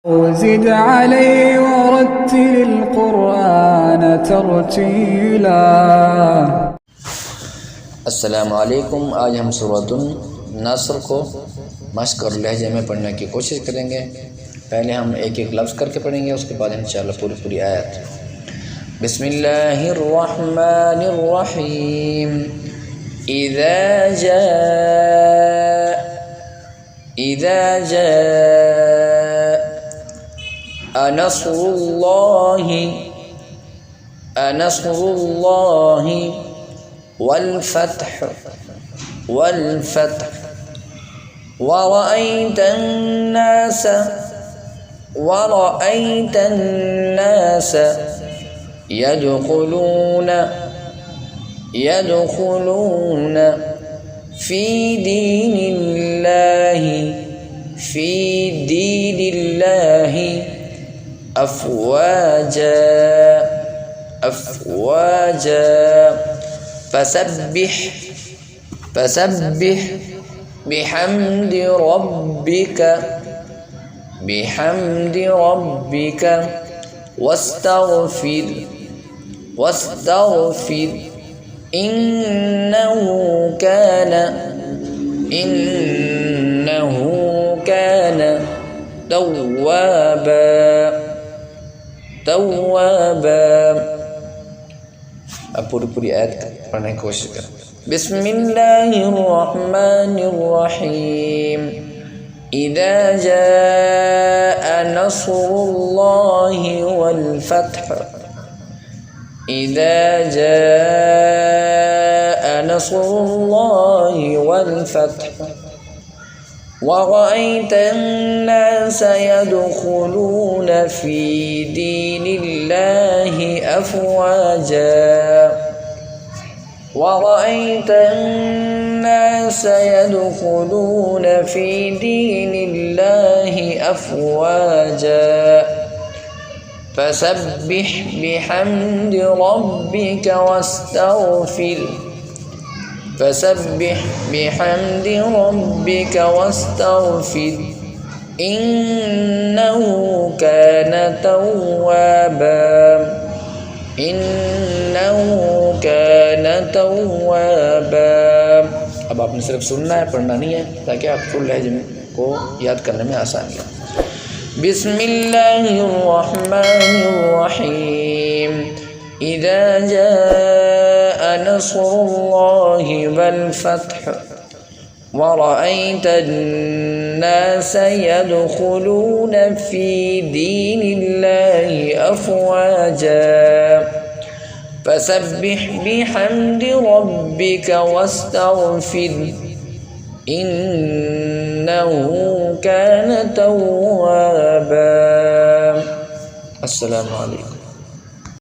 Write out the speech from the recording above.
وزد علي ورتل القرآن ترتيلا। अस्सलामुअलैकुम। आज हम सूरतुन नस्र को मश्क और लहजे में पढ़ने की कोशिश करेंगे। पहले हम एक एक लफ्ज़ करके पढ़ेंगे, उसके बाद इंशाअल्लाह पूरी आयत। बिस्मिल्लाहिर्रहमानिर्रहीम। इज़ा जाअ नस्रुल्लाहि वल्फ़त्ह वरअयत अन्नास यदखुलून फी दीनिल्लाहि अफ़वाजा फसब्बिह बिहम्दि रब्बिका वस्तग़फिर इन्नहु कान तव्वाबा। अब पूरी आयत पढ़ने की कोशिश करें। बिस्मिल्लाहिर्रहमानिर्रहीम। इज़ा जाअ नस्रुल्लाहि वल्फ़त्ह। इज़ा जाअ नस्रुल्लाहि वल्फ़त्ह वरअयत अन्नास यदखुलून फी दीनिल्लाहि अफ़वाजा वरअयत अन्नास यदखुलून फी दीनिल्लाहि अफ़वाजा फसब्बिह बिहम्दि रब्बिका वस्तग़फिर इन्नहु कान तव्वाबा। अब आपने सिर्फ सुनना है, पढ़ना नहीं है, ताकि आपको लहजे को याद करने में आसानी हो। बिस्मिल्लाहिर्रहमानिर्रहीम। इज़ा जाअ नस्रुल्लाहि वल्फ़त्ह वरअयत अन्नास यदखुलून फी दीनिल्लाहि अफ़वाजा फसब्बिह बिहम्दि रब्बिका वस्तग़फिर इन्नहु कान तव्वाबा। अस्सलामु अलैकुम।